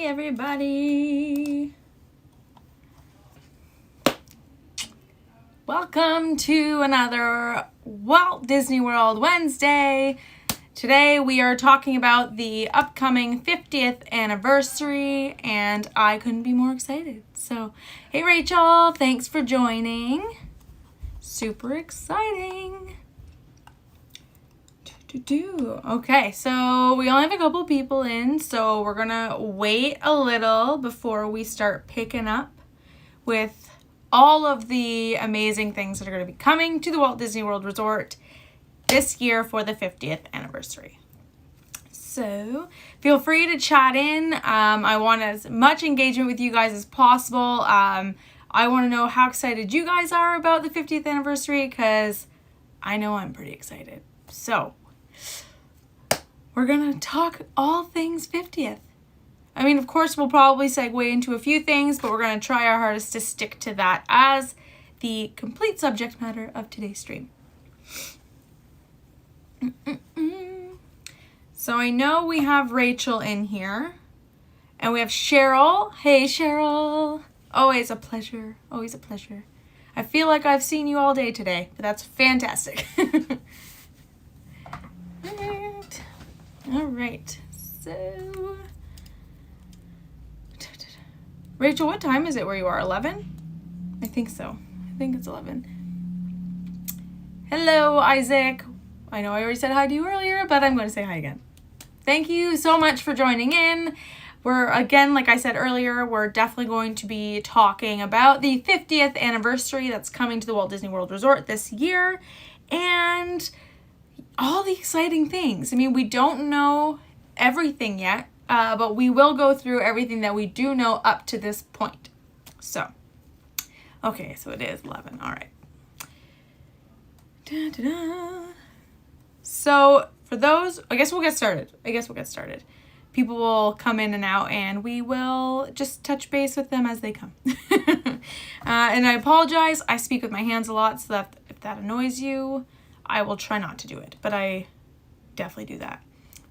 Hey everybody! Welcome to another Walt Disney World Wednesday. Today we are talking about the upcoming 50th anniversary and I couldn't be more excited. So, hey Rachel, thanks for joining. Super exciting. Okay, so we only have a couple people in, so we're gonna wait a little before we start picking up with all of the amazing things that are going to be coming to the Walt Disney World Resort this year for the 50th anniversary. So feel free to chat in. I want as much engagement with you guys as possible. I want to know how excited you guys are about the 50th anniversary because I know I'm pretty excited. So we're going to talk all things 50th. I mean, of course, we'll probably segue into a few things, but we're going to try our hardest to stick to that as the complete subject matter of today's stream. So I know we have Rachel in here, and we have Cheryl. Hey, Cheryl. Always a pleasure. Always a pleasure. I feel like I've seen you all day today, but that's fantastic. All right. So, Rachel, what time is it where you are? 11? I think so. I think it's 11. Hello, Isaac. I know I already said hi to you earlier, but I'm going to say hi again. Thank you so much for joining in. We're, again, like I said earlier, we're definitely going to be talking about the 50th anniversary that's coming to the Walt Disney World Resort this year and all the exciting things. I mean, we don't know everything yet, but we will go through everything that we do know up to this point. So, okay, so it is 11. All right. Da-da-da. So, for those, I guess we'll get started. People will come in and out, and we will just touch base with them as they come. And I apologize. I speak with my hands a lot, so that if that annoys you, I will try not to do it, but I definitely do that.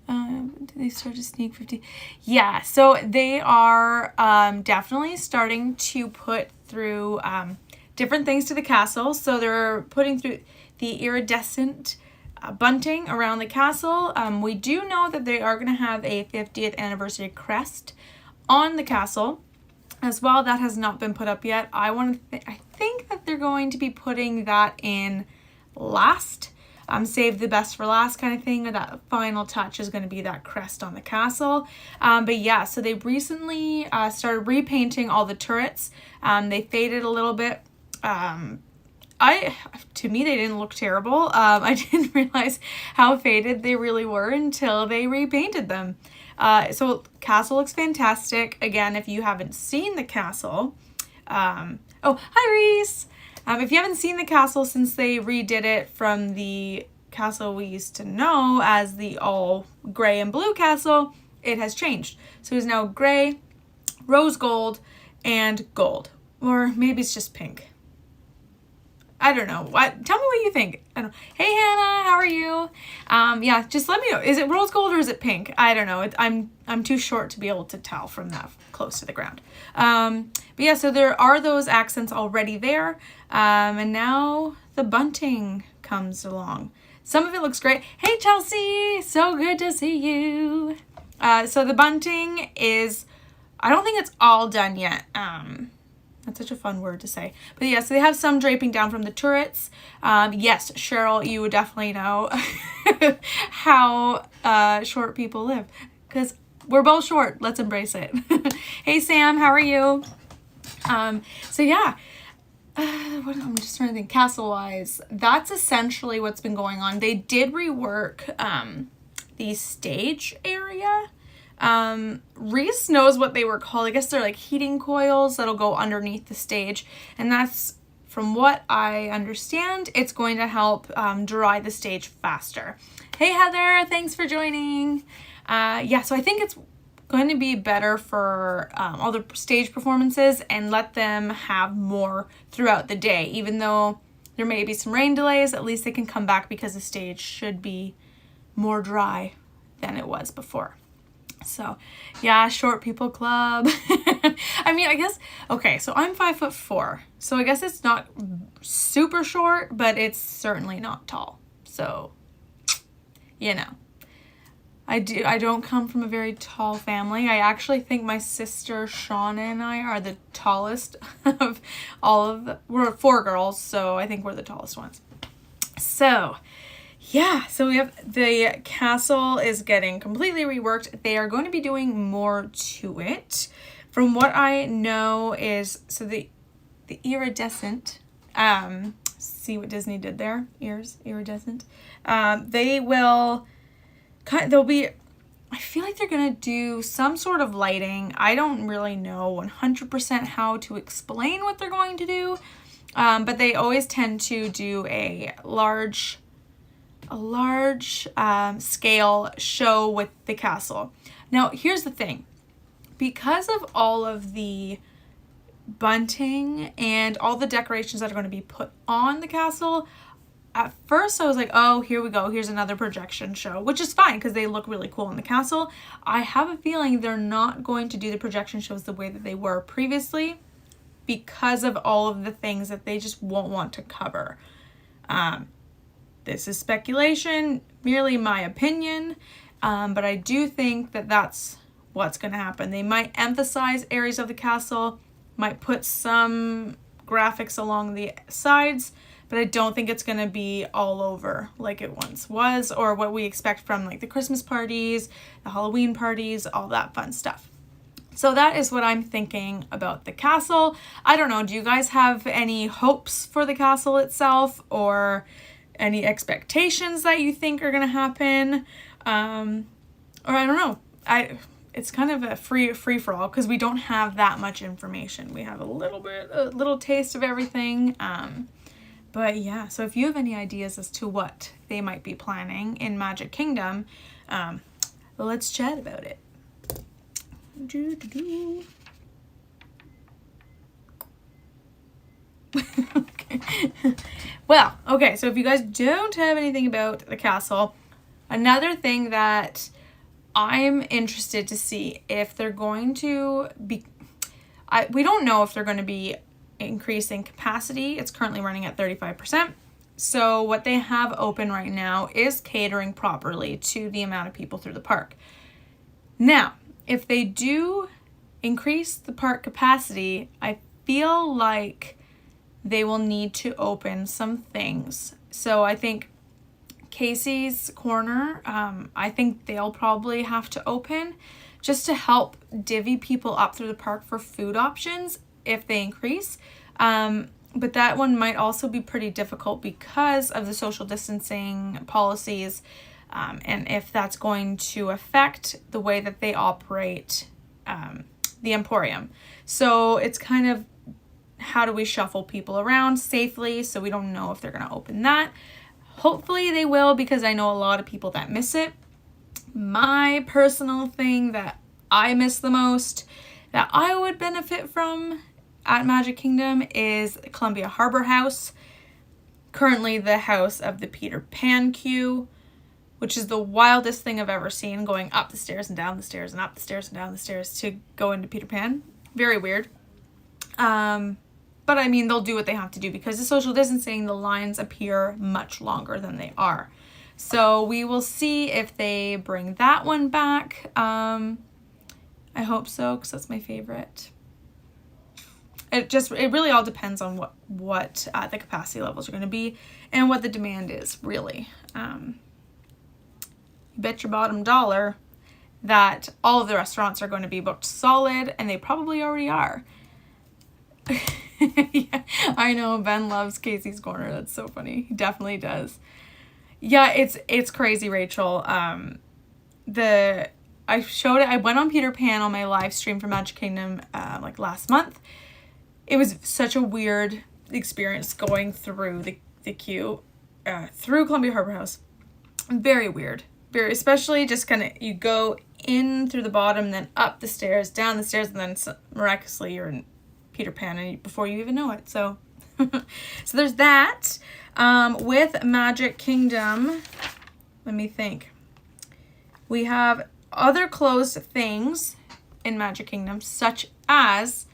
Did they start to sneak 50? Yeah, so they are definitely starting to put through different things to the castle. So they're putting through the iridescent bunting around the castle. We do know that they are going to have a 50th anniversary crest on the castle as well. That has not been put up yet. I think that they're going to be putting that in last. Save the best for last kind of thing. That final touch is going to be that crest on the castle. But yeah, so they recently started repainting all the turrets. They faded a little bit. To me, they didn't look terrible. I didn't realize how faded they really were until they repainted them. So castle looks fantastic. Again, if you haven't seen the castle, oh, hi Reese. If you haven't seen the castle since they redid it from the castle we used to know as the all gray and blue castle, it has changed. So it's now gray, rose gold, and gold. Or maybe it's just pink. I don't know. Tell me what you think. I don't know. Hey Hannah, how are you? Yeah, just let me know. Is it rose gold or is it pink? I don't know. I'm too short to be able to tell from that close to the ground. But yeah, so there are those accents already there. And now the bunting comes along. Some of it looks great. Hey Chelsea, so good to see you. So the bunting is, I don't think it's all done yet. That's such a fun word to say. But yeah, so they have some draping down from the turrets. Yes, Cheryl, you would definitely know how short people live. Because we're both short. Let's embrace it. Hey, Sam, how are you? So yeah, I'm just trying to think castle-wise. That's essentially what's been going on. They did rework the stage area. Reese knows what they were called. I guess they're like heating coils that'll go underneath the stage. And that's, from what I understand, it's going to help dry the stage faster. Hey Heather, thanks for joining. Yeah, so I think it's going to be better for all the stage performances and let them have more throughout the day. Even though there may be some rain delays, at least they can come back because the stage should be more dry than it was before. So, yeah, short people club. I mean, I guess, okay, so I'm 5'4", so I guess it's not super short, but it's certainly not tall. So, you know, I don't come from a very tall family. I actually think my sister Shauna and I are the tallest of all of the, we're 4 girls, so I think we're the tallest ones. So, yeah, so we have the castle is getting completely reworked. They are going to be doing more to it. From what I know is, so the iridescent, see what Disney did there? Ears, iridescent. They'll be, I feel like they're going to do some sort of lighting. I don't really know 100% how to explain what they're going to do. But they always tend to do a large scale show with the castle. Now, here's the thing. Because of all of the bunting and all the decorations that are going to be put on the castle, at first I was like, oh, here we go. Here's another projection show, which is fine because they look really cool in the castle. I have a feeling they're not going to do the projection shows the way that they were previously because of all of the things that they just won't want to cover. This is speculation, merely my opinion, but I do think that that's what's going to happen. They might emphasize areas of the castle, might put some graphics along the sides, but I don't think it's going to be all over like it once was, or what we expect from like the Christmas parties, the Halloween parties, all that fun stuff. So that is what I'm thinking about the castle. I don't know, do you guys have any hopes for the castle itself, or any expectations that you think are going to happen? Or I don't know. It's kind of a free for all because we don't have that much information. We have a little taste of everything. But yeah, so if you have any ideas as to what they might be planning in Magic Kingdom, let's chat about it. Okay. Well, okay, so if you guys don't have anything about the castle, another thing that I'm interested to see if they're going to be, we don't know if they're going to be increasing capacity. It's currently running at 35%. So what they have open right now is catering properly to the amount of people through the park. Now, if they do increase the park capacity, I feel like they will need to open some things. So I think Casey's Corner, I think they'll probably have to open just to help divvy people up through the park for food options if they increase. But that one might also be pretty difficult because of the social distancing policies, and if that's going to affect the way that they operate the Emporium. So it's kind of, how do we shuffle people around safely? So we don't know if they're going to open that. Hopefully they will, because I know a lot of people that miss it. My personal thing that I miss the most, that I would benefit from at Magic Kingdom, is Columbia Harbor House. Currently the house of the Peter Pan queue, which is the wildest thing I've ever seen, going up the stairs and down the stairs and up the stairs and down the stairs to go into Peter Pan. Very weird. But I mean, they'll do what they have to do because the social distancing, the lines appear much longer than they are. So we will see if they bring that one back. I hope so, because that's my favorite. It really all depends on what the capacity levels are going to be and what the demand is, really. You bet your bottom dollar that all of the restaurants are going to be booked solid, and they probably already are. Yeah, I know, Ben loves Casey's Corner. That's so funny. He definitely does. Yeah, it's crazy, Rachel. I showed it. I went on Peter Pan on my live stream for Magic Kingdom like last month. It was such a weird experience going through the queue through Columbia Harbor House. Very weird. Very, especially just kind of, you go in through the bottom, then up the stairs, down the stairs, and then miraculously you're in Peter Pan and before you even know it. So so there's that. With Magic Kingdom, let me think. We have other closed things in Magic Kingdom, such as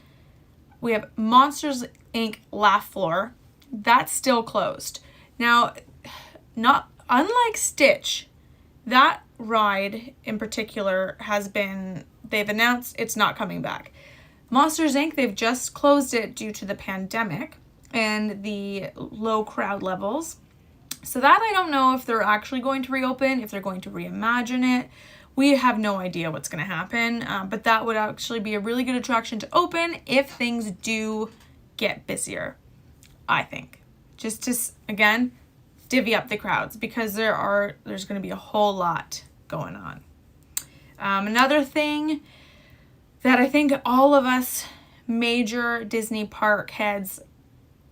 we have Monsters Inc. Laugh Floor. That's still closed. Now, not unlike Stitch, that ride in particular they've announced it's not coming back. Monsters Inc., they've just closed it due to the pandemic and the low crowd levels. So that I don't know if they're actually going to reopen, if they're going to reimagine it. We have no idea what's going to happen, but that would actually be a really good attraction to open if things do get busier, I think. Just to, again, divvy up the crowds, because there's going to be a whole lot going on. Another thing that I think all of us major Disney park heads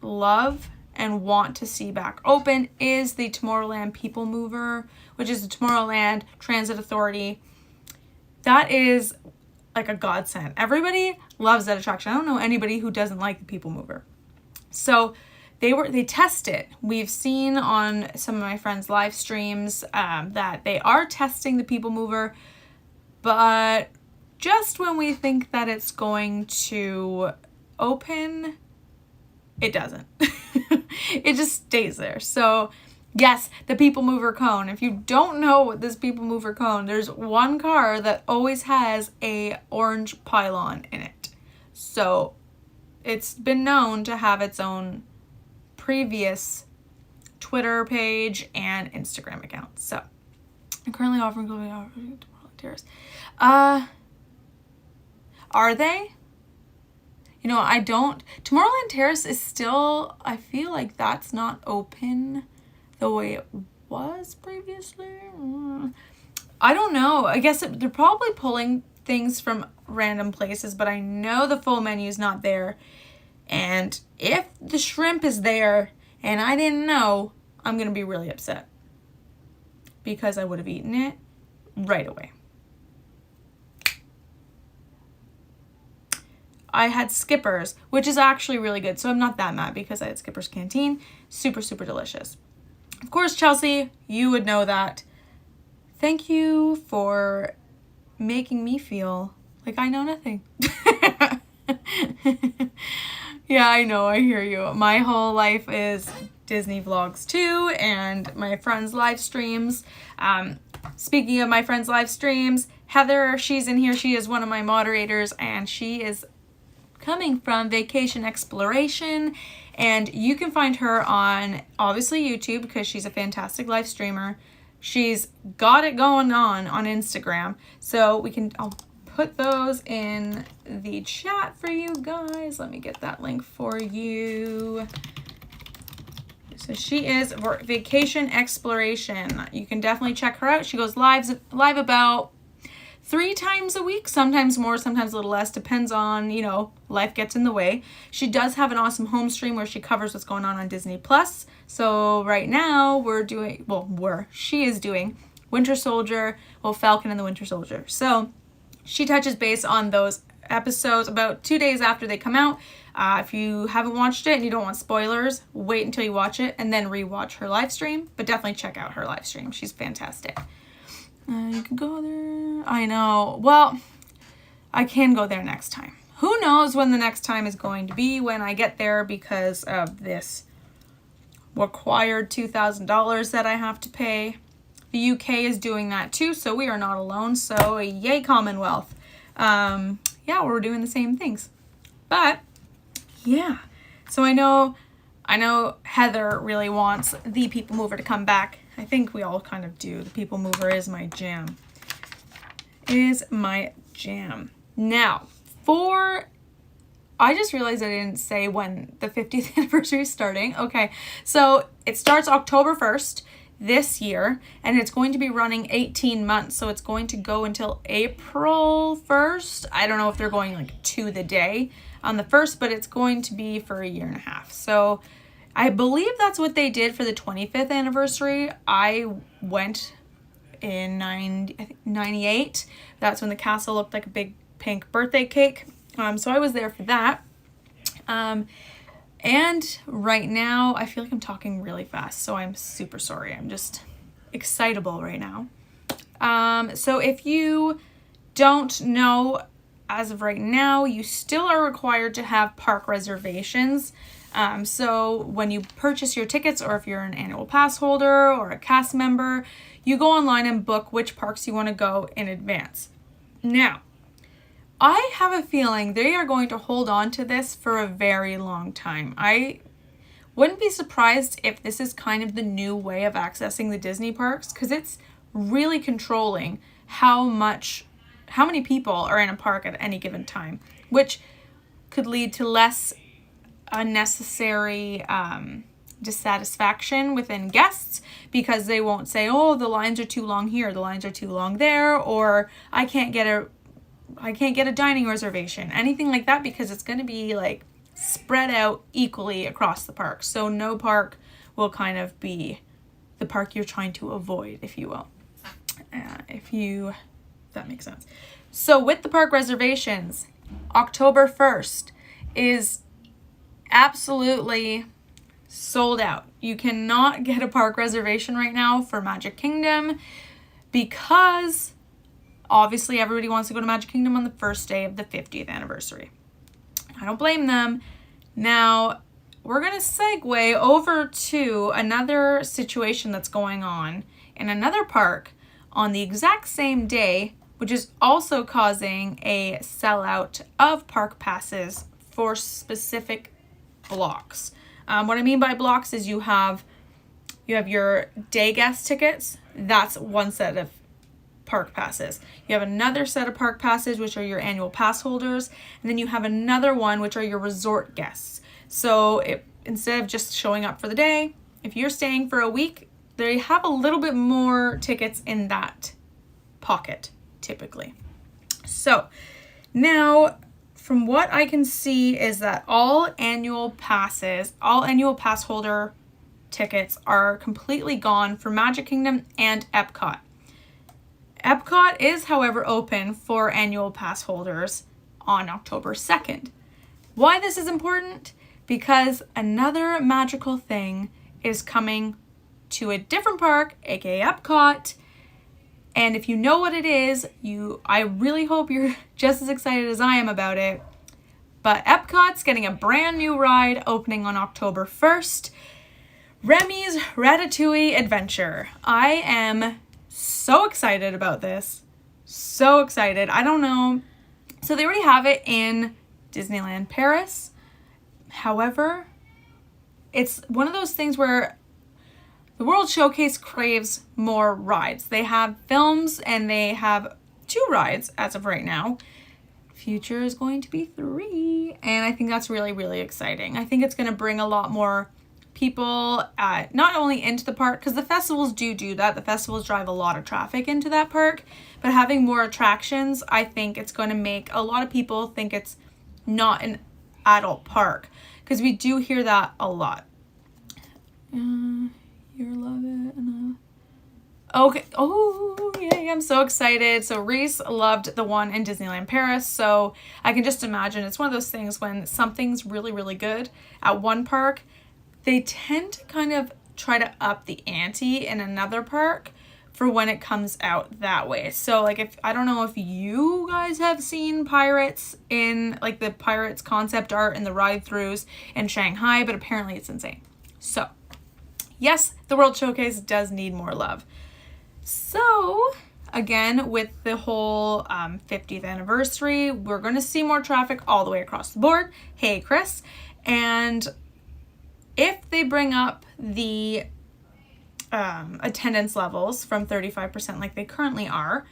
love and want to see back open is the Tomorrowland People Mover, which is the Tomorrowland Transit Authority. That is like a godsend. Everybody loves that attraction. I don't know anybody who doesn't like the People Mover. So they test it. We've seen on some of my friends' live streams that they are testing the People Mover, but just when we think that it's going to open, it doesn't. It just stays there. So yes, the People Mover cone. If you don't know what this People Mover cone, there's one car that always has a orange pylon in it. So it's been known to have its own previous Twitter page and Instagram account. So I'm currently offering Tomorrowland Terrace. Are they? You know, I don't. Tomorrowland Terrace is still, I feel like that's not open the way it was previously. I don't know. I guess they're probably pulling things from random places, but I know the full menu is not there. And if the shrimp is there and I didn't know, I'm going to be really upset, because I would have eaten it right away. I had Skipper's, which is actually really good. So I'm not that mad, because I had Skipper's Canteen. Super, super delicious. Of course, Chelsea, you would know that. Thank you for making me feel like I know nothing. Yeah, I know. I hear you. My whole life is Disney vlogs too, and my friends' live streams. Speaking of my friends' live streams, Heather, she's in here. She is one of my moderators, and she is coming from Vacation Exploration, and you can find her on obviously YouTube, because she's a fantastic live streamer. She's got it going on Instagram, so I'll put those in the chat for you guys. Let me get that link for you. So she is Vacation Exploration. You can definitely check her out. She goes live about 3 times a week, sometimes more, sometimes a little less, depends on, life gets in the way. She does have an awesome home stream where she covers what's going on Disney Plus. So right now she is doing Winter Soldier, Falcon and the Winter Soldier. So she touches base on those episodes about 2 days after they come out. If you haven't watched it and you don't want spoilers, wait until you watch it and then rewatch her live stream. But definitely check out her live stream. She's fantastic. You can go there. I know. Well, I can go there next time. Who knows when the next time is going to be when I get there, because of this required $2,000 that I have to pay. The UK is doing that too, so we are not alone. So yay, Commonwealth. Yeah, we're doing the same things. But yeah, so I know Heather really wants the People Mover to come back. I think we all kind of do. The People Mover is my jam. Now, I just realized I didn't say when the 50th anniversary is starting. Okay, so it starts October 1st this year, and it's going to be running 18 months. So it's going to go until April 1st. I don't know if they're going to the day on the 1st, but it's going to be for a year and a half. So I believe that's what they did for the 25th anniversary. I went in 98. That's when the castle looked like a big pink birthday cake. So I was there for that. And right now, I feel like I'm talking really fast, so I'm super sorry. I'm just excitable right now. So if you don't know, as of right now, you still are required to have park reservations. So when you purchase your tickets, or if you're an annual pass holder or a cast member, you go online and book which parks you want to go in advance. Now, I have a feeling they are going to hold on to this for a very long time. I wouldn't be surprised if this is kind of the new way of accessing the Disney parks, because it's really controlling how many people are in a park at any given time, which could lead to less unnecessary dissatisfaction within guests, because they won't say, oh, the lines are too long here, the lines are too long there, or I can't get a dining reservation, anything like that, because it's going to be like spread out equally across the park. So no park will kind of be the park you're trying to avoid, if you will. If that makes sense. So with the park reservations, October 1st is absolutely sold out. You cannot get a park reservation right now for Magic Kingdom, because obviously everybody wants to go to Magic Kingdom on the first day of the 50th anniversary. I don't blame them. Now, we're going to segue over to another situation that's going on in another park on the exact same day, which is also causing a sellout of park passes for specific blocks. What I mean by blocks is you have your day guest tickets. That's one set of park passes. You have another set of park passes, which are your annual pass holders, and then you have another one, which are your resort guests. So instead of just showing up for the day, if you're staying for a week, they have a little bit more tickets in that pocket, typically. So now, from what I can see, is that all annual pass holder tickets are completely gone for Magic Kingdom and Epcot. Epcot is, however, open for annual pass holders on October 2nd. Why this is important? Because another magical thing is coming to a different park, aka Epcot. And if you know what it is, I really hope you're just as excited as I am about it. But Epcot's getting a brand new ride opening on October 1st. Remy's Ratatouille Adventure. I am so excited about this. So excited. I don't know. So they already have it in Disneyland Paris. However, it's one of those things where the World Showcase craves more rides. They have films and they have 2 rides as of right now. Future is going to be 3. And I think that's really, really exciting. I think it's going to bring a lot more people not only into the park, because the festivals do that. The festivals drive a lot of traffic into that park. But having more attractions, I think it's going to make a lot of people think it's not an adult park. Because we do hear that a lot. You love it. Okay. Oh, yay. I'm so excited. So Reese loved the one in Disneyland Paris. So I can just imagine it's one of those things when something's really, really good at one park, they tend to kind of try to up the ante in another park for when it comes out that way. So like, I don't know if you guys have seen Pirates in like the Pirates concept art and the ride-throughs in Shanghai, but apparently it's insane. So yes, the World Showcase does need more love. So again, with the whole 50th anniversary, we're going to see more traffic all the way across the board. Hey, Chris. And if they bring up the attendance levels from 35% like they currently are,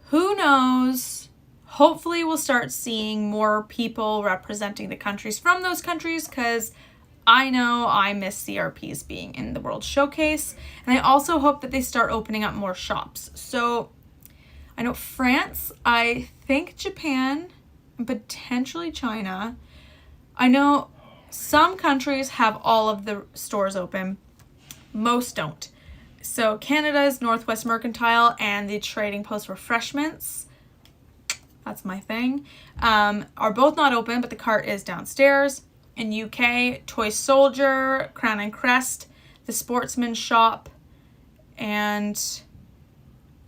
who knows? Hopefully we'll start seeing more people representing the countries from those countries, because I know I miss CRPs being in the World Showcase. And I also hope that they start opening up more shops. So I know France, I think Japan, and potentially China. I know some countries have all of the stores open. Most don't. So Canada's Northwest Mercantile and the Trading Post Refreshments, that's my thing, are both not open, but the cart is downstairs. In UK, Toy Soldier, Crown and Crest, the Sportsman Shop, and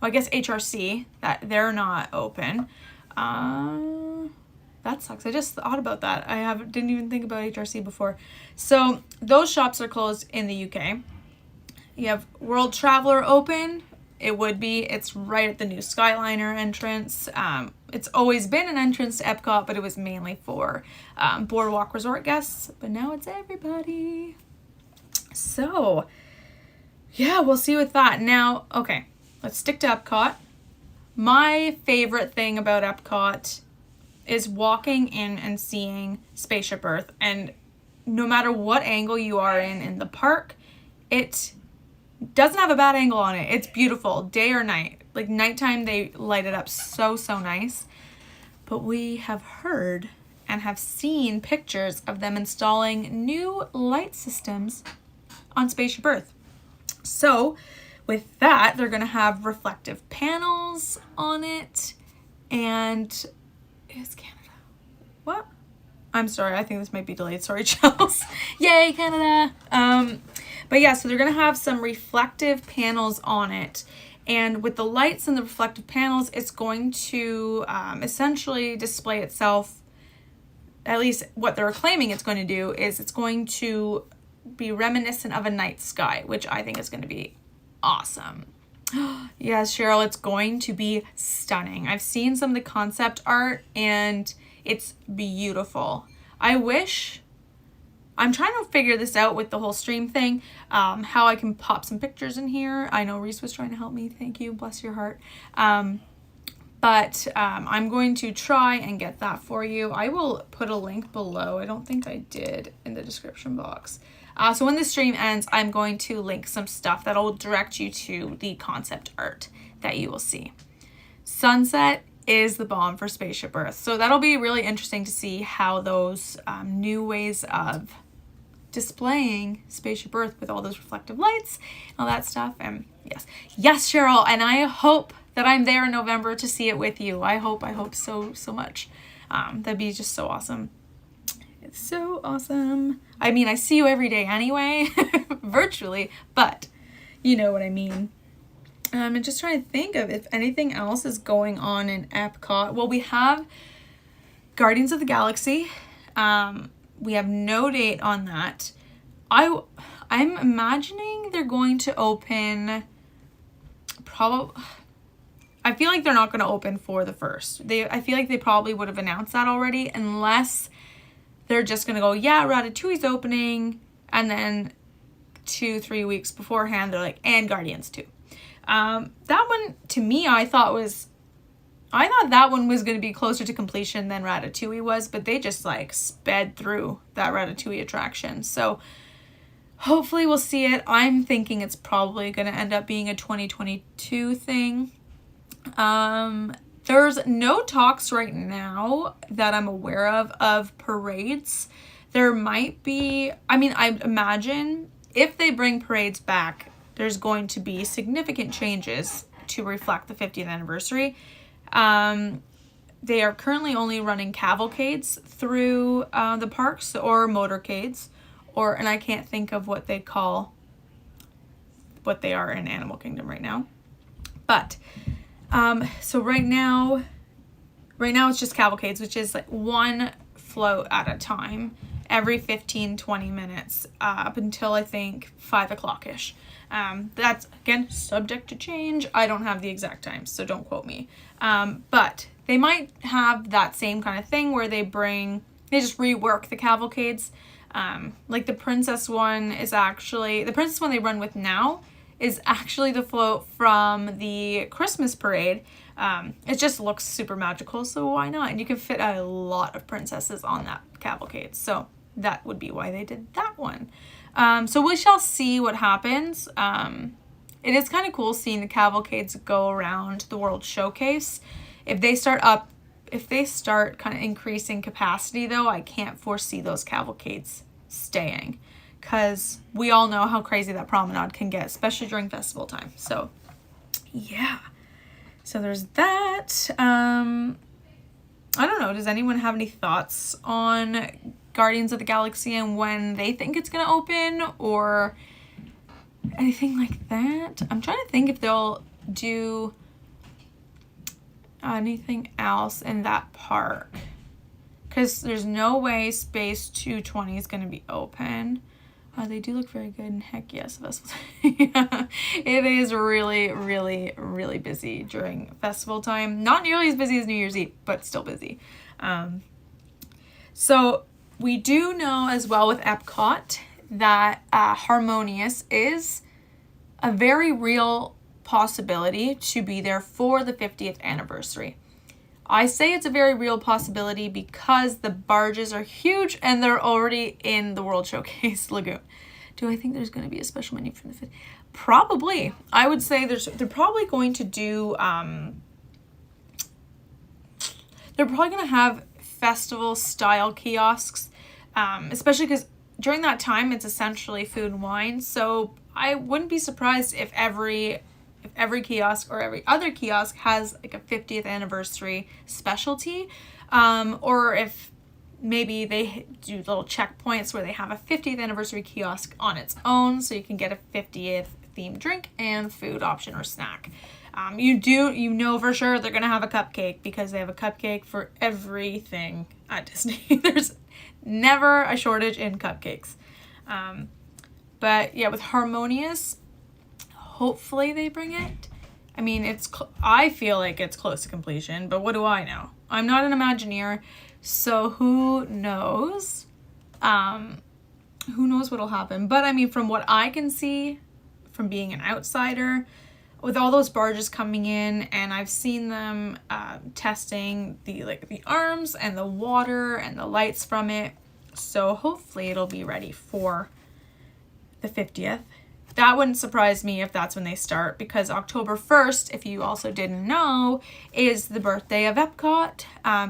I guess HRC, that they're not open. That sucks. I just thought about that. Didn't even think about HRC before. So those shops are closed in the UK. You have World Traveller open. It's right at the new Skyliner entrance. It's always been an entrance to Epcot, but it was mainly for Boardwalk Resort guests. But now it's everybody. So, yeah, we'll see with that. Now, okay, let's stick to Epcot. My favorite thing about Epcot is walking in and seeing Spaceship Earth. And no matter what angle you are in the park, it doesn't have a bad angle on it. It's beautiful, day or night. Like nighttime, they light it up so nice. But we have heard and have seen pictures of them installing new light systems on Spaceship Earth. So with that, they're going to have reflective panels on it. And is Canada? What? I'm sorry, I think this might be delayed. Sorry, Chels. Yay, Canada! But yeah, so they're going to have some reflective panels on it. And with the lights and the reflective panels, it's going to essentially display itself, at least what they're claiming it's going to do, is it's going to be reminiscent of a night sky, which I think is going to be awesome. Yes, Cheryl, it's going to be stunning. I've seen some of the concept art and it's beautiful. I'm trying to figure this out with the whole stream thing, how I can pop some pictures in here. I know Reese was trying to help me. Thank you. Bless your heart. But I'm going to try and get that for you. I will put a link below. I don't think I did in the description box. So when the stream ends, I'm going to link some stuff that will direct you to the concept art that you will see. Sunset is the bomb for Spaceship Earth. So that'll be really interesting to see how those new ways of displaying Spaceship Earth with all those reflective lights and all that stuff. And yes, Cheryl, and I hope that I'm there in November to see it with you. I hope so much. That'd be just so awesome. It's so awesome. I mean, I see you every day anyway, virtually, but you know what I mean. I'm just trying to think of if anything else is going on in Epcot. Well, we have Guardians of the Galaxy. We have no date on that. I'm imagining they're going to open probably. I feel like they're not going to open for the first. I feel like they probably would have announced that already, unless they're just going to go, yeah, Ratatouille's opening, and then 2-3 weeks beforehand, they're like, and Guardians too. That one, to me, I thought that one was going to be closer to completion than Ratatouille was, but they just like sped through that Ratatouille attraction. So hopefully we'll see it. I'm thinking it's probably going to end up being a 2022 thing. There's no talks right now that I'm aware of parades. There might be, I mean, I imagine if they bring parades back, there's going to be significant changes to reflect the 50th anniversary. They are currently only running cavalcades through the parks, or motorcades, and I can't think of what they are in Animal Kingdom right now. But so right now it's just cavalcades, which is like one float at a time every 15-20 minutes up until I think 5 o'clock-ish. That's, again, subject to change. I don't have the exact times, so don't quote me. But they might have that same kind of thing where they just rework the cavalcades. Like the princess one they run with now is actually the float from the Christmas parade. It just looks super magical, so why not? And you can fit a lot of princesses on that cavalcade, so that would be why they did that one. So we shall see what happens. It is kind of cool seeing the cavalcades go around the World Showcase. If they start kind of increasing capacity, though, I can't foresee those cavalcades staying, because we all know how crazy that promenade can get, especially during festival time. So yeah, so there's that. I don't know, does anyone have any thoughts on Guardians of the Galaxy and when they think it's gonna open, or anything like that? I'm trying to think if they'll do anything else in that park, because there's no way Space 220 is going to be open. They do look very good, and heck yes, festival. Yeah, it is really, really, really busy during festival time. Not nearly as busy as New Year's Eve, but still busy. So we do know as well with Epcot that Harmonious is a very real possibility to be there for the 50th anniversary. I say it's a very real possibility because the barges are huge and they're already in the World Showcase Lagoon. Do I think there's going to be a special menu for the 50th? Probably. I would say they're probably going to do, they're probably going to have festival style kiosks, especially because during that time it's essentially food and wine. So I wouldn't be surprised if every kiosk or every other kiosk has like a 50th anniversary specialty, or if maybe they do little checkpoints where they have a 50th anniversary kiosk on its own, so you can get a 50th themed drink and food option or snack. You know for sure they're gonna have a cupcake because they have a cupcake for everything at Disney. There's never a shortage in cupcakes. But yeah, with Harmonious, hopefully they bring it. I mean, I feel like it's close to completion, but what do I know? I'm not an Imagineer, so who knows? Who knows what'll happen? But I mean, from what I can see, from being an outsider, with all those barges coming in, and I've seen them testing the arms and the water and the lights from it, so hopefully it'll be ready for the 50th. That wouldn't surprise me if that's when they start, because October 1st, if you also didn't know, is the birthday of Epcot.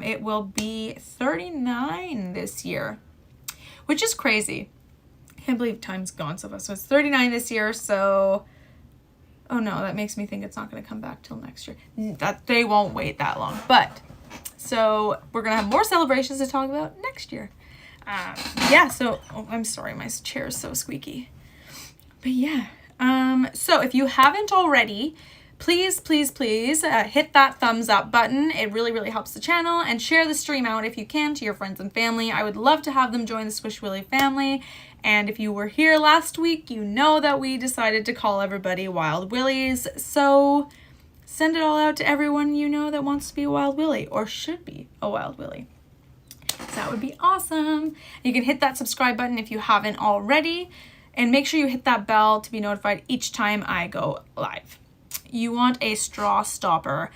It will be 39 this year, which is crazy. I can't believe time's gone so fast. So it's 39 this year, so... Oh no, that makes me think it's not going to come back till next year. That they won't wait that long. But, so we're going to have more celebrations to talk about next year. Yeah, so... Oh, I'm sorry, my chair is so squeaky. But yeah, so if you haven't already, please hit that thumbs up button. It really, really helps the channel, and share the stream out if you can to your friends and family. I would love to have them join the SwishWilly family. And if you were here last week, you know that we decided to call everybody Wild Willies. So send it all out to everyone you know that wants to be a Wild Willy or should be a Wild Willy. So that would be awesome. You can hit that subscribe button if you haven't already. And make sure you hit that bell to be notified each time I go live. You want a straw stopper.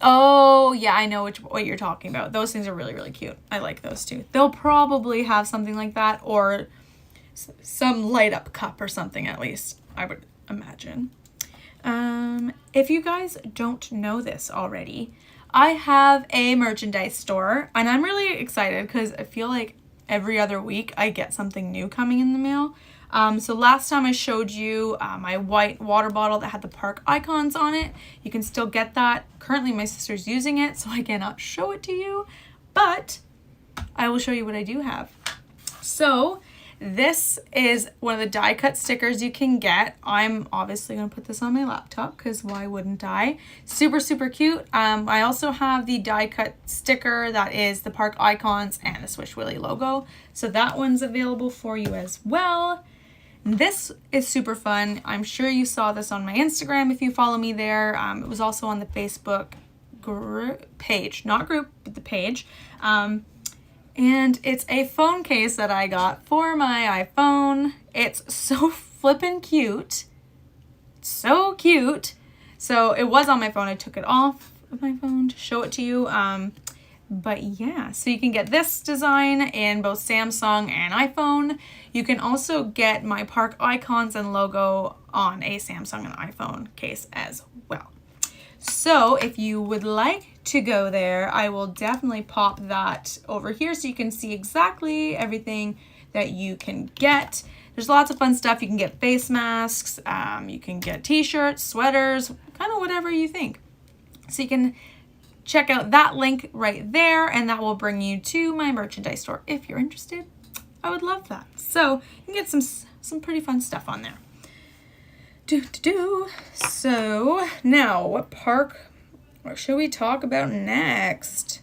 Oh, yeah, I know what you're talking about. Those things are really, really cute. I like those too. They'll probably have something like that, or some light up cup or something, at least, I would imagine. If you guys don't know this already, I have a merchandise store, and I'm really excited because I feel like every other week I get something new coming in the mail. So last time I showed you my white water bottle that had the park icons on it. You can still get that. Currently my sister's using it, so I cannot show it to you, but I will show you what I do have. So this is one of the die cut stickers you can get. I'm obviously going to put this on my laptop because why wouldn't I? Super, super cute. I also have the die cut sticker that is the park icons and the SwishWilly logo. So that one's available for you as well. This is super fun. I'm sure you saw this on my Instagram if you follow me there. It was also on the Facebook page, not group, but the page. And it's a phone case that I got for my iPhone. It's so flippin' cute. So cute. So it was on my phone. I took it off of my phone to show it to you. But yeah, so you can get this design in both Samsung and iPhone. You can also get my park icons and logo on a Samsung and iPhone case as well. So if you would like to go there, I will definitely pop that over here so you can see exactly everything that you can get. There's lots of fun stuff. You can get face masks, you can get t-shirts, sweaters, kind of whatever you think. So you can check out that link right there, and that will bring you to my merchandise store if you're interested. I would love that. So you can get some pretty fun stuff on there. So now what park What should we talk about next?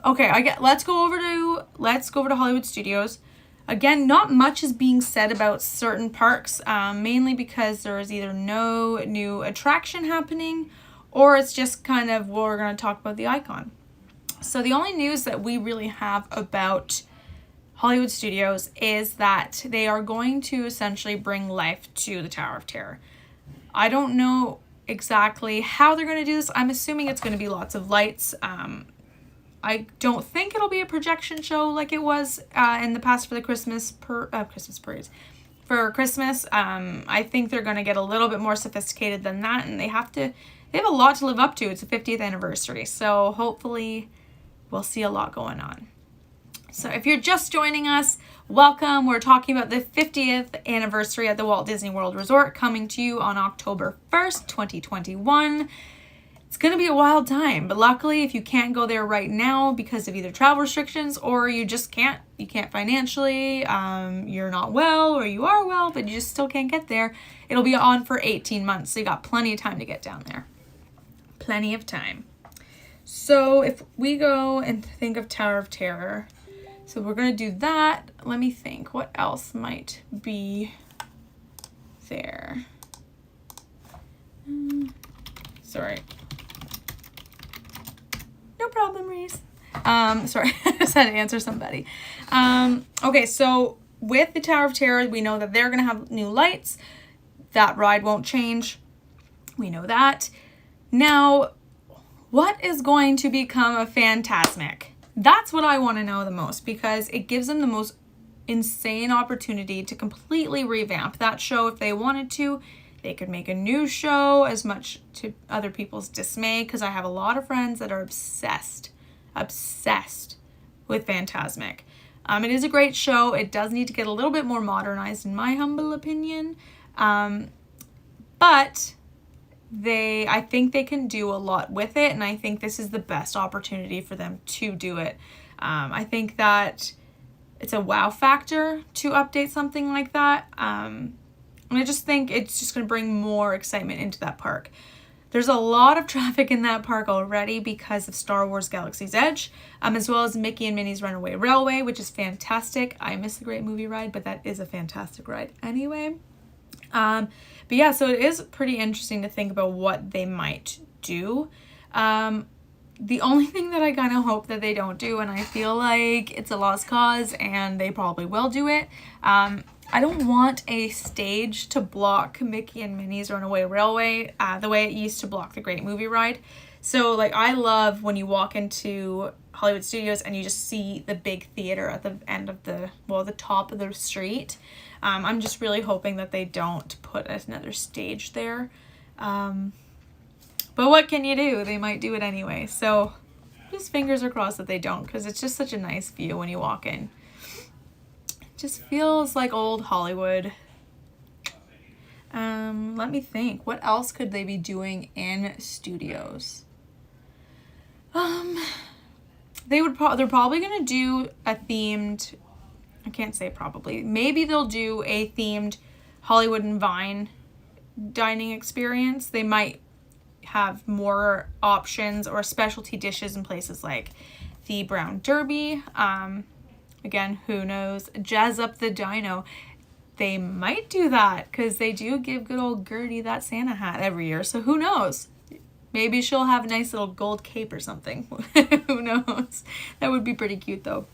Okay, let's go over to Hollywood Studios. Again, not much is being said about certain parks, mainly because there is either no new attraction happening, or it's just kind of, we're going to talk about the icon. So the only news that we really have about Hollywood Studios is that they are going to essentially bring life to the Tower of Terror. I don't know exactly how they're going to do this. I'm assuming it's going to be lots of lights. I don't think it'll be a projection show like it was in the past for the Christmas parades. For Christmas, I think they're going to get a little bit more sophisticated than that, and they have a lot to live up to. It's the 50th anniversary, so hopefully we'll see a lot going on. So if you're just joining us, welcome. We're talking about the 50th anniversary at the Walt Disney World Resort, coming to you on October 1st, 2021. It's going to be a wild time, but luckily if you can't go there right now because of either travel restrictions or you can't financially, you're not well, or you are well, but you just still can't get there, it'll be on for 18 months. So you got plenty of time to get down there. Plenty of time. So if we go and think of Tower of Terror, so we're going to do that. Let me think, what else might be there? Sorry. No problem, Reese. Sorry, I just had to answer somebody. Okay, so with the Tower of Terror, we know that they're going to have new lights. That ride won't change. We know that. Now, what is going to become of Fantasmic? That's what I want to know the most, because it gives them the most insane opportunity to completely revamp that show if they wanted to. They could make a new show, as much to other people's dismay, because I have a lot of friends that are obsessed with Fantasmic. It is a great show. It does need to get a little bit more modernized, in my humble opinion. But I think they can do a lot with it, and I think this is the best opportunity for them to do it. I think that it's a wow factor to update something like that. And I just think it's just going to bring more excitement into that park. There's a lot of traffic in that park already because of Star Wars Galaxy's Edge, as well as Mickey and Minnie's Runaway Railway, which is fantastic. I miss the Great Movie Ride, but that is a fantastic ride anyway. But yeah, so it is pretty interesting to think about what they might do. The only thing that I kind of hope that they don't do, and I feel like it's a lost cause and they probably will do it, I don't want a stage to block Mickey and Minnie's Runaway Railway the way it used to block the Great Movie Ride. So like, I love when you walk into Hollywood Studios and you just see the big theater at the end of the top of the street. I'm just really hoping that they don't put another stage there. But what can you do? They might do it anyway. So just fingers are crossed that they don't, because it's just such a nice view when you walk in. Just feels like old Hollywood. Let me think. What else could they be doing in studios? They're probably gonna do a themed. I can't say probably. Maybe they'll do a themed Hollywood and Vine dining experience. They might have more options or specialty dishes in places like the Brown Derby. Again, who knows? Jazz up the dino. They might do that because they do give good old Gertie that Santa hat every year. So who knows? Maybe she'll have a nice little gold cape or something. Who knows? That would be pretty cute though.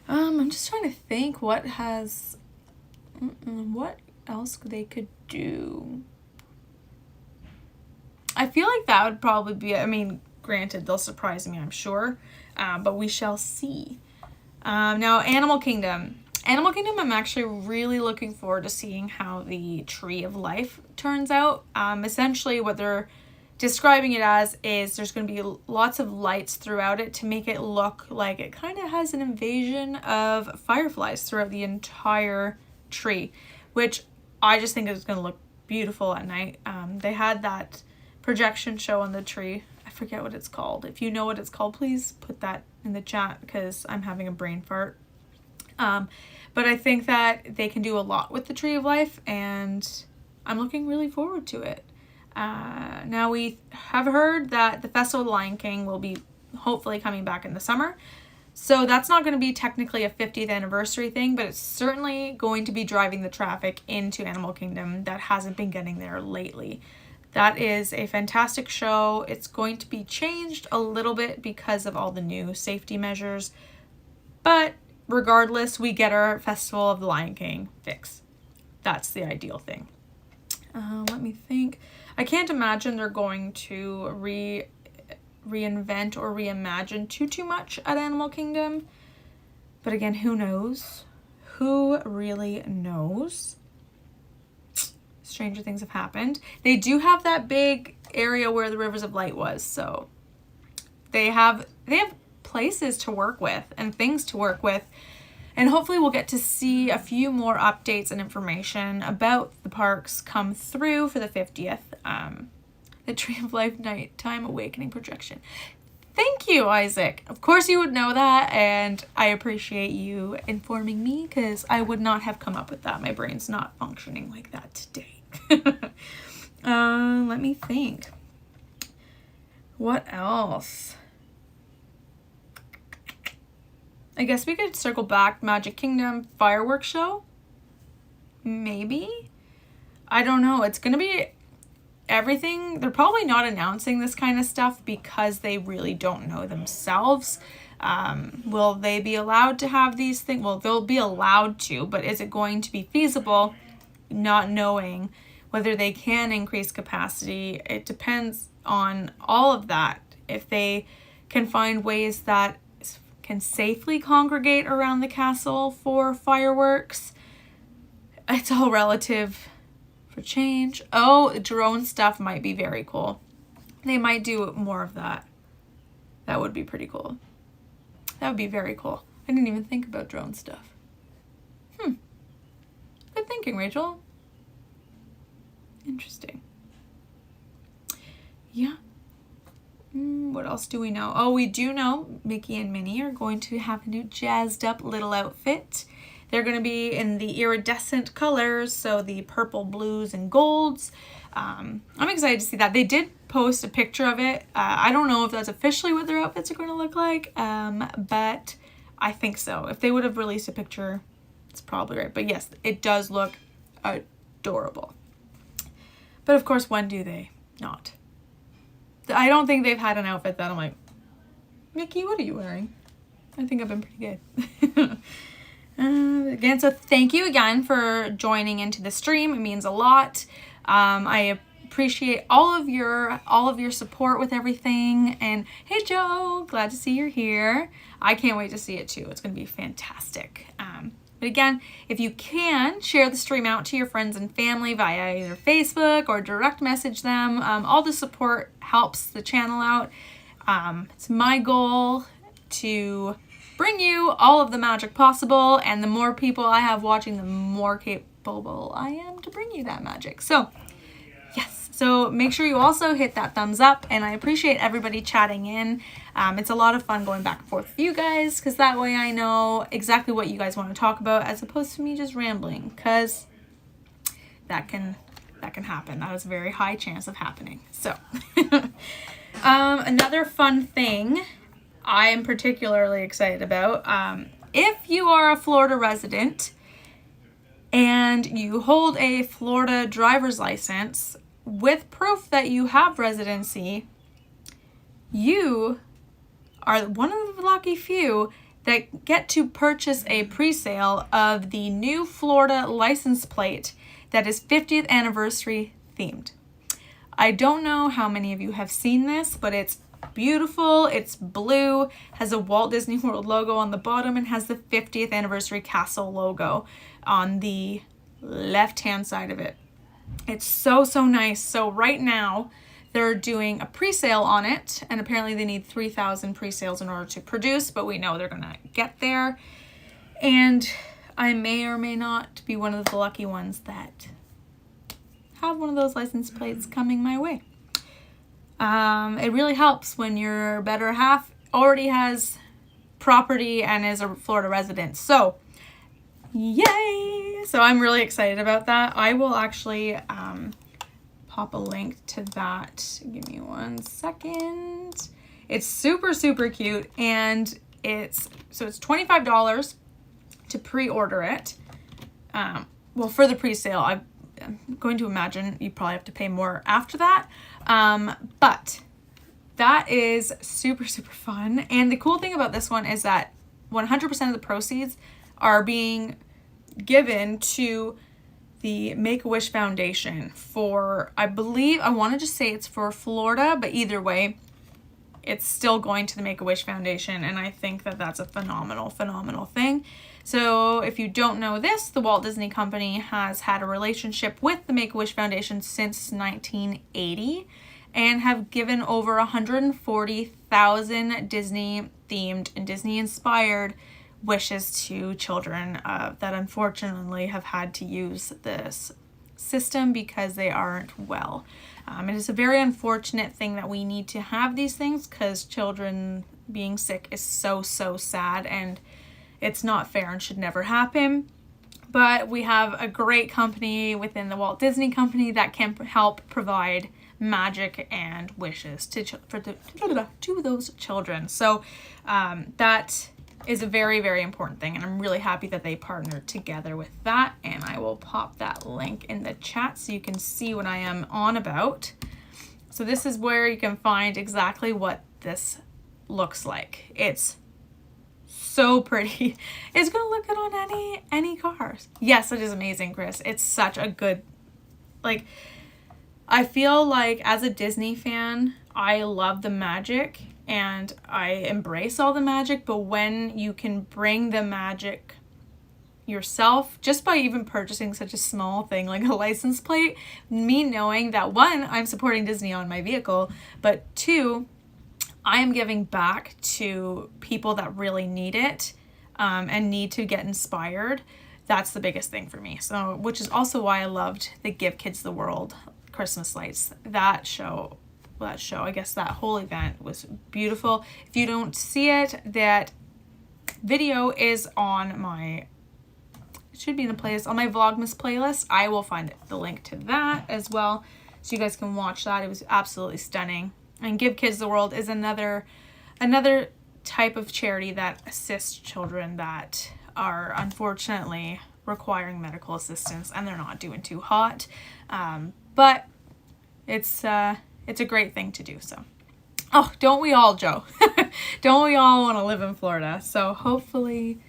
I'm just trying to think what else they could do. I feel like that would probably be, I mean, granted, they'll surprise me, I'm sure. But we shall see. Now, Animal Kingdom. Animal Kingdom, I'm actually really looking forward to seeing how the Tree of Life turns out. Essentially, what they're describing it as is there's going to be lots of lights throughout it to make it look like it kind of has an invasion of fireflies throughout the entire tree, which I just think is going to look beautiful at night. They had that projection show on the tree. I forget what it's called. If you know what it's called, please put that in the chat because I'm having a brain fart. But I think that they can do a lot with the Tree of Life, and I'm looking really forward to it. Now we have heard that the Festival of the Lion King will be hopefully coming back in the summer. So that's not going to be technically a 50th anniversary thing, but it's certainly going to be driving the traffic into Animal Kingdom that hasn't been getting there lately. That is a fantastic show. It's going to be changed a little bit because of all the new safety measures, but regardless, we get our Festival of the Lion King fix. That's the ideal thing. Let me think. I can't imagine they're going to reinvent or reimagine too much at Animal Kingdom. But again, who knows? Who really knows? Stranger things have happened. They do have that big area where the Rivers of Light was, so they have places to work with and things to work with. And hopefully we'll get to see a few more updates and information about the parks come through for the 50th. The Tree of Life Nighttime Awakening projection. Thank you, Isaac. Of course you would know that, and I appreciate you informing me because I would not have come up with that. My brain's not functioning like that today. Let me think. What else? I guess we could circle back. Magic Kingdom fireworks show? Maybe? I don't know. It's going to be everything. They're probably not announcing this kind of stuff because they really don't know themselves. Will they be allowed to have these things? Well, they'll be allowed to, but is it going to be feasible? Not knowing whether they can increase capacity. It depends on all of that. If they can find ways that can safely congregate around the castle for fireworks. It's all relative for change. Oh, drone stuff might be very cool. They might do more of that. That would be pretty cool. That would be very cool. I didn't even think about drone stuff. Good thinking, Rachel. Interesting. Yeah. What else do we know? Oh, we do know Mickey and Minnie are going to have a new jazzed up little outfit. They're going to be in the iridescent colors, so the purple, blues, and golds. I'm excited to see that. They did post a picture of it. I don't know if that's officially what their outfits are going to look like, but I think so. If they would have released a picture, it's probably right. But yes, it does look adorable. But of course, when do they not? I don't think they've had an outfit that I'm like, Mickey, what are you wearing? I think I've been pretty good. Again, so thank you again for joining into the stream. It means a lot. I appreciate all of your support with everything. And hey, Joe, glad to see you're here. I can't wait to see it too. It's going to be fantastic. But again, if you can, share the stream out to your friends and family via either Facebook or direct message them. All the support helps the channel out. It's my goal to bring you all of the magic possible, and the more people I have watching, the more capable I am to bring you that magic. So, yes. So make sure you also hit that thumbs up, and I appreciate everybody chatting in. It's a lot of fun going back and forth with you guys, because that way I know exactly what you guys want to talk about, as opposed to me just rambling, because that can happen. That is a very high chance of happening. So, another fun thing I am particularly excited about, if you are a Florida resident and you hold a Florida driver's license with proof that you have residency, you are one of the lucky few that get to purchase a pre-sale of the new Florida license plate that is 50th anniversary themed. I don't know how many of you have seen this, but it's beautiful. It's blue, has a Walt Disney World logo on the bottom, and has the 50th anniversary castle logo on the left-hand side of it. It's so nice. So right now they're doing a pre-sale on it, and apparently they need 3,000 pre-sales in order to produce, but we know they're gonna get there. And I may or may not be one of the lucky ones that have one of those license plates coming my way. It really helps when your better half already has property and is a Florida resident. So, yay! So I'm really excited about that. I will actually pop a link to that. Give me 1 second. It's super, super cute, and it's $25 to pre-order it. Well, for the pre-sale, I'm going to imagine you probably have to pay more after that. But that is super, super fun. And the cool thing about this one is that 100% of the proceeds are being given to the Make-A-Wish Foundation for, I want to just say it's for Florida, but either way, it's still going to the Make-A-Wish Foundation, and I think that that's a phenomenal, phenomenal thing. So if you don't know this, the Walt Disney Company has had a relationship with the Make-A-Wish Foundation since 1980 and have given over 140,000 Disney-themed and Disney-inspired wishes to children that unfortunately have had to use this system because they aren't well. It is a very unfortunate thing that we need to have these things because children being sick is so, so sad, and it's not fair and should never happen. But we have a great company within the Walt Disney Company that can help provide magic and wishes to those children. So that is a very, very important thing, and I'm really happy that they partnered together with that, and I will pop that link in the chat so you can see what I am on about. So this is where you can find exactly what this looks like. It's so pretty. It's gonna look good on any cars. Yes, it is amazing, Chris. It's such a good, like, I feel like as a Disney fan, I love the magic and I embrace all the magic, but when you can bring the magic yourself, just by even purchasing such a small thing like a license plate, me knowing that 1, I'm supporting Disney on my vehicle, but 2, I am giving back to people that really need it and need to get inspired. That's the biggest thing for me. So, which is also why I loved the Give Kids the World Christmas lights. That show, I guess that whole event was beautiful. If you don't see it, that video is on my, it should be in a playlist, on my Vlogmas playlist. I will find the link to that as well, so you guys can watch that. It was absolutely stunning. And Give Kids the World is another type of charity that assists children that are unfortunately requiring medical assistance, and they're not doing too hot. But it's a great thing to do. So, oh, don't we all, Joe? Don't we all want to live in Florida? So hopefully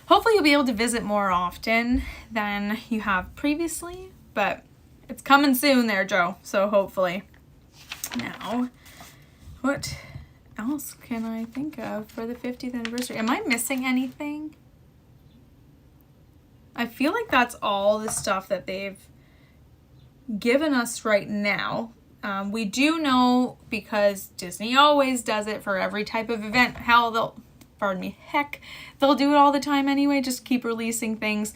you'll be able to visit more often than you have previously, but it's coming soon there, Joe. So hopefully. Now, what else can I think of for the 50th anniversary? Am I missing anything? I feel like that's all the stuff that they've given us right now. We do know, because Disney always does it for every type of event, they'll do it all the time anyway, just keep releasing things.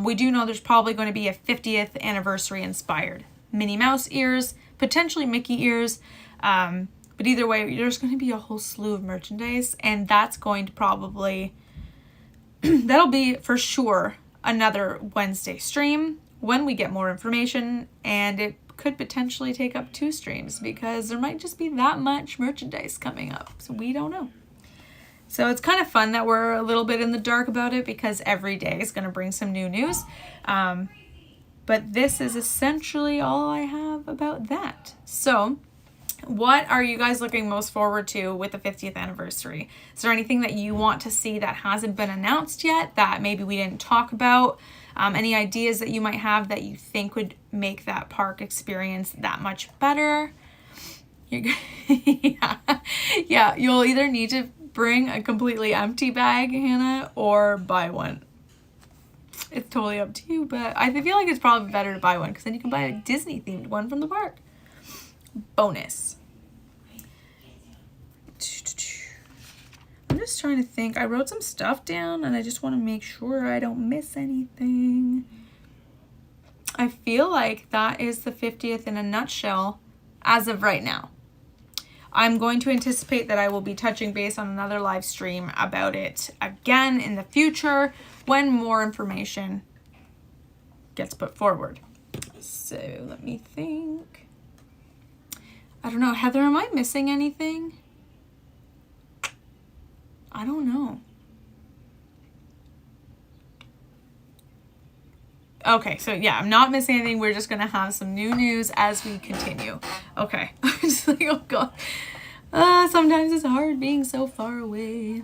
We do know there's probably going to be a 50th anniversary inspired Minnie Mouse ears, potentially Mickey ears, but either way, there's going to be a whole slew of merchandise, and that's going to probably, that'll be for sure another Wednesday stream when we get more information, and it could potentially take up 2 streams because there might just be that much merchandise coming up, so we don't know. So it's kind of fun that we're a little bit in the dark about it because every day is going to bring some new news. But this is essentially all I have about that. So what are you guys looking most forward to with the 50th anniversary? Is there anything that you want to see that hasn't been announced yet that maybe we didn't talk about? Any ideas that you might have that you think would make that park experience that much better? Yeah, you'll either need to bring a completely empty bag, Hannah, or buy one. It's totally up to you, but I feel like it's probably better to buy one because then you can buy a Disney themed one from the park. Bonus. I'm just trying to think. I wrote some stuff down and I just want to make sure I don't miss anything. I feel like that is the 50th in a nutshell as of right now. I'm going to anticipate that I will be touching base on another live stream about it again in the future when more information gets put forward. So let me think. I don't know. Heather, am I missing anything? I don't know. Okay, so yeah, I'm not missing anything. We're just going to have some new news as we continue. Okay. I'm just like, oh God. Sometimes it's hard being so far away.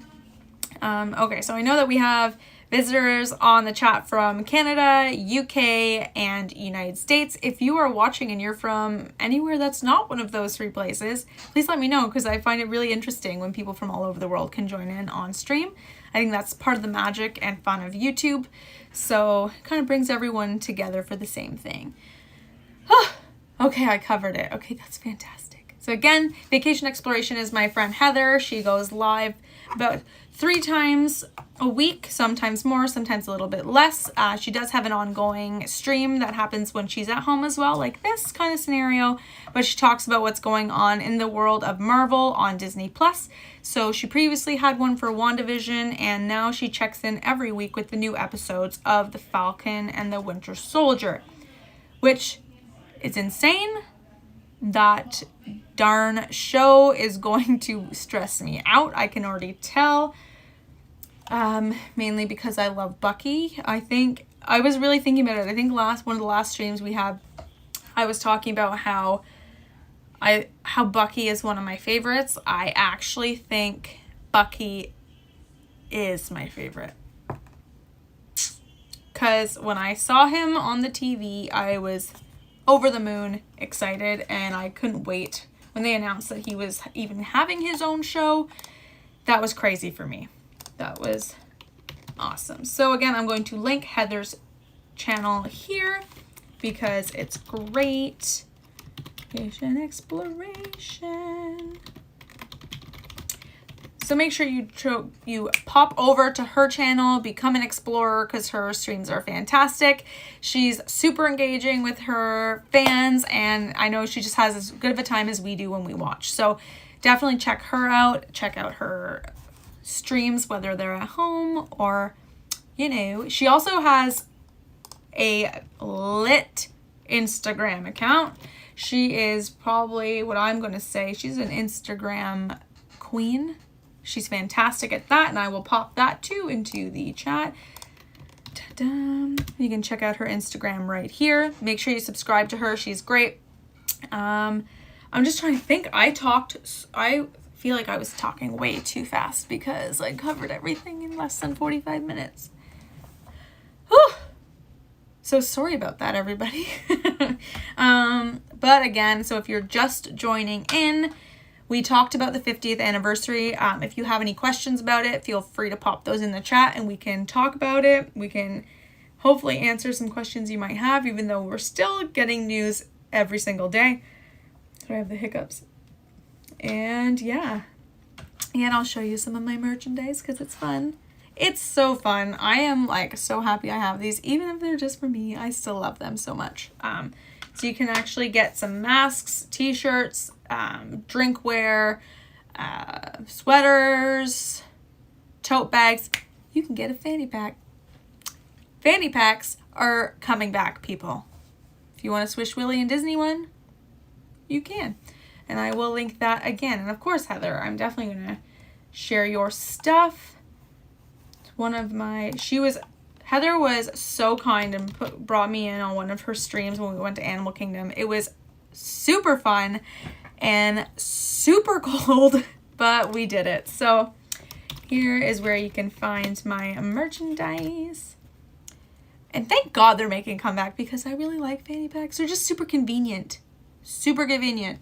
Okay, so I know that we have visitors on the chat from Canada, UK, and United States. If you are watching and you're from anywhere that's not one of those 3 places, please let me know, because I find it really interesting when people from all over the world can join in on stream. I think that's part of the magic and fun of YouTube. So it kind of brings everyone together for the same thing. Okay, I covered it. Okay, that's fantastic. So again, Vacation Exploration is my friend Heather. She goes live about 3 times a week, sometimes more, sometimes a little bit less. She does have an ongoing stream that happens when she's at home as well, like this kind of scenario, but she talks about what's going on in the world of Marvel on Disney+. So she previously had one for WandaVision, and now she checks in every week with the new episodes of The Falcon and the Winter Soldier, which is insane. That darn show is going to stress me out. I can already tell. Mainly because I love Bucky. I think I was really thinking about it. I think one of the last streams we had, I was talking about how Bucky is one of my favorites. I actually think Bucky is my favorite. Because when I saw him on the TV, I was over the moon excited, and I couldn't wait when they announced that he was even having his own show. That was crazy for me. That was awesome. So again, I'm going to link Heather's channel here because it's great. Vacation Exploration. So make sure you pop over to her channel, become an explorer, because her streams are fantastic. She's super engaging with her fans, and I know she just has as good of a time as we do when we watch. So definitely check her out. Check out her streams, whether they're at home or, you know. She also has a lit Instagram account. She is probably what I'm going to say. She's an Instagram queen. She's fantastic at that, and I will pop that too into the chat. Ta-da. You can check out her Instagram right here. Make sure you subscribe to her. She's great. I'm just trying to think. I feel like I was talking way too fast because I covered everything in less than 45 minutes. Whew. So sorry about that, everybody. But again, so if you're just joining in, we talked about the 50th anniversary. If you have any questions about it, feel free to pop those in the chat and we can talk about it. We can hopefully answer some questions you might have, even though we're still getting news every single day. So I have the hiccups. And yeah. And I'll show you some of my merchandise because it's fun. It's so fun. I am like so happy I have these, even if they're just for me. I still love them so much. So you can actually get some masks, t-shirts, drinkware, sweaters, tote bags. You can get a fanny pack. Fanny packs are coming back, people. If you want a SwishWilly and Disney one, you can. And I will link that again. And of course, Heather, I'm definitely going to share your stuff. It's one of my, Heather was so kind and brought me in on one of her streams when we went to Animal Kingdom. It was super fun and super cold, but we did it. So here is where you can find my merchandise. And thank God they're making a comeback because I really like fanny packs. They're just super convenient. Super convenient.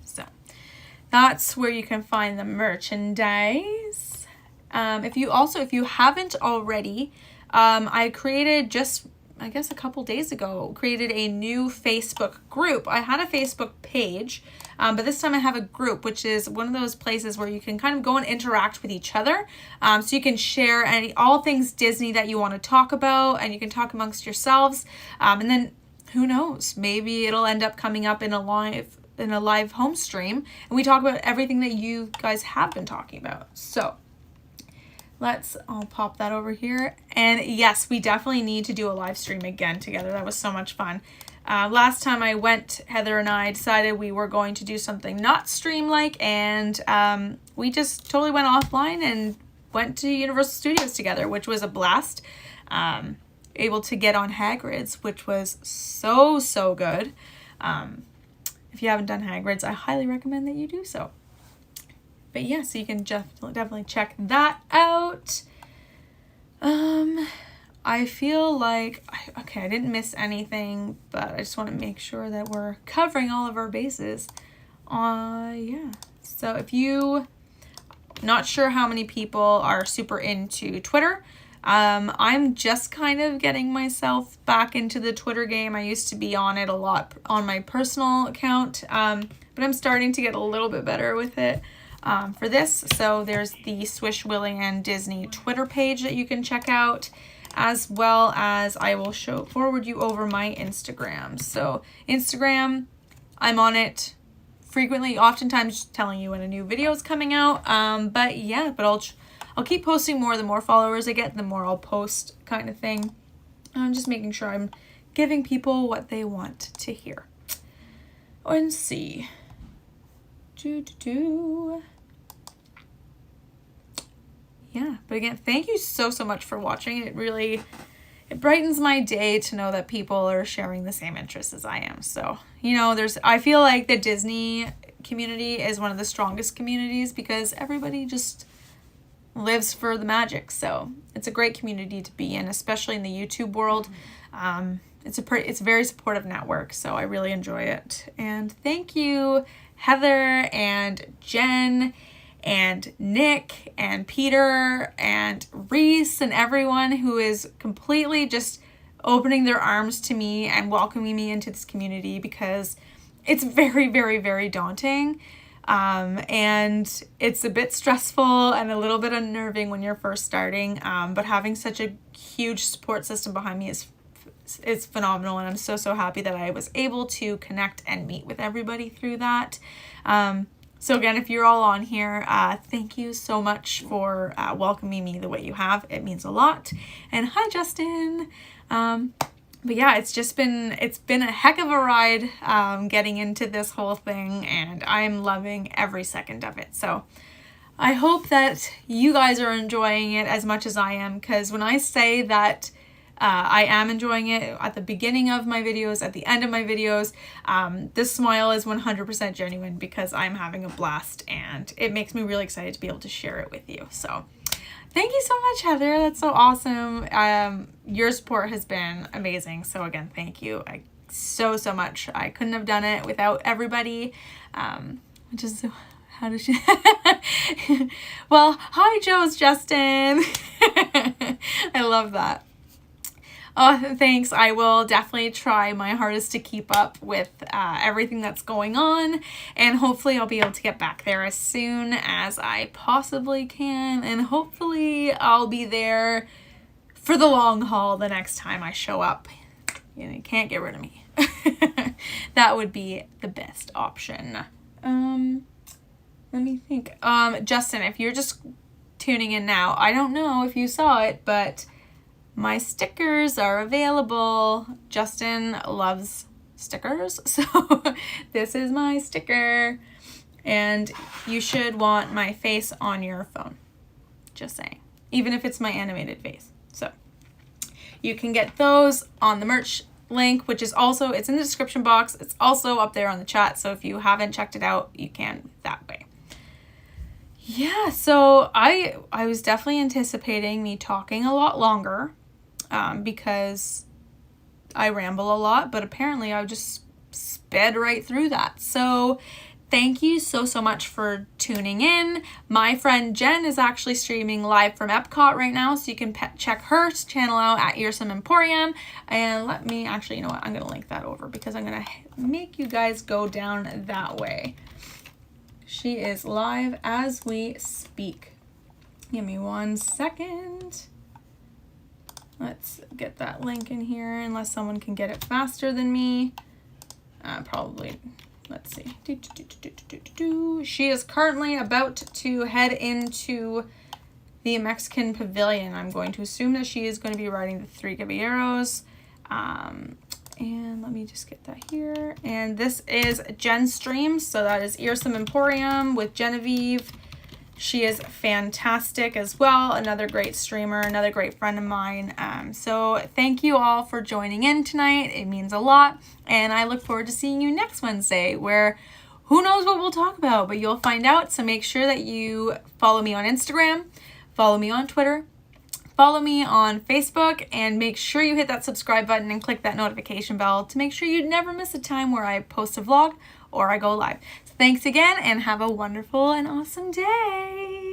So that's where you can find the merchandise. If you haven't already, I created I guess a couple days ago, created a new Facebook group. I had a Facebook page, but this time I have a group, which is one of those places where you can kind of go and interact with each other. So you can share all things Disney that you want to talk about, and you can talk amongst yourselves. And then who knows, maybe it'll end up coming up in a live home stream, and we talk about everything that you guys have been talking about. So I'll pop that over here. And yes, we definitely need to do a live stream again together. That was so much fun. Last time I went, Heather and I decided we were going to do something not stream-like, and we just totally went offline and went to Universal Studios together, which was a blast. Able to get on Hagrid's, which was so, so good. If you haven't done Hagrid's, I highly recommend that you do so. But yeah, so you can definitely check that out. I feel like, okay, I didn't miss anything, but I just want to make sure that we're covering all of our bases. Yeah. So if you, not sure how many people are super into Twitter. I'm just kind of getting myself back into the Twitter game. I used to be on it a lot on my personal account, but I'm starting to get a little bit better with it. For this, so there's the SwishWilly and Disney Twitter page that you can check out, as well as I will forward you over my Instagram. So Instagram, I'm on it frequently, oftentimes telling you when a new video is coming out. But yeah, but I'll keep posting more. The more followers I get, the more I'll post, kind of thing. I'm just making sure I'm giving people what they want to hear. Let's see. Yeah, but again, thank you so much for watching. It brightens my day to know that people are sharing the same interests as I am. So, you know, I feel like the Disney community is one of the strongest communities because everybody just lives for the magic. So it's a great community to be in, especially in the YouTube world. It's a very supportive network, so I really enjoy it. And thank you, Heather and Jen and Nick and Peter and Reese and everyone who is completely just opening their arms to me and welcoming me into this community, because it's very, very, very daunting. And it's a bit stressful and a little bit unnerving when you're first starting. But having such a huge support system behind me is phenomenal. And I'm so happy that I was able to connect and meet with everybody through that. So again, if you're all on here, thank you so much for welcoming me the way you have. It means a lot. And hi, Justin. But yeah, it's been a heck of a ride getting into this whole thing, and I'm loving every second of it. So I hope that you guys are enjoying it as much as I am, because when I say that I am enjoying it at the beginning of my videos, at the end of my videos, this smile is 100% genuine because I'm having a blast, and it makes me really excited to be able to share it with you. So thank you so much, Heather. That's so awesome. Your support has been amazing. So again, thank you so much. I couldn't have done it without everybody. Which is, how does she? Well, hi, Joe's Justin. I love that. Oh, thanks. I will definitely try my hardest to keep up with everything that's going on, and hopefully I'll be able to get back there as soon as I possibly can, and hopefully I'll be there for the long haul the next time I show up. You can't get rid of me. That would be the best option. Let me think. Justin, if you're just tuning in now, I don't know if you saw it, but my stickers are available. Justin loves stickers, so this is my sticker. And you should want my face on your phone. Just saying. Even if it's my animated face. So you can get those on the merch link, which is also, it's in the description box. It's also up there on the chat. So if you haven't checked it out, you can that way. Yeah, so I was definitely anticipating me talking a lot longer. Because I ramble a lot, but apparently I just sped right through that. So thank you so much for tuning in. My friend Jen is actually streaming live from Epcot right now, so you can check her channel out at Earsome Emporium. And let me actually, you know what, I'm going to link that over because I'm going to make you guys go down that way. She is live as we speak. Give me 1 second. Let's get that link in here, unless someone can get it faster than me. Probably, let's see. She is currently about to head into the Mexican Pavilion. I'm going to assume that she is going to be riding the Three Caballeros. And let me just get that here. And this is Jen's stream. So that is Earsome Emporium with Genevieve. She is fantastic as well. Another great streamer, another great friend of mine. So thank you all for joining in tonight. It means a lot. And I look forward to seeing you next Wednesday, where who knows what we'll talk about, but you'll find out. So make sure that you follow me on Instagram, follow me on Twitter, follow me on Facebook, and make sure you hit that subscribe button and click that notification bell to make sure you never miss a time where I post a vlog or I go live. So thanks again, and have a wonderful and awesome day.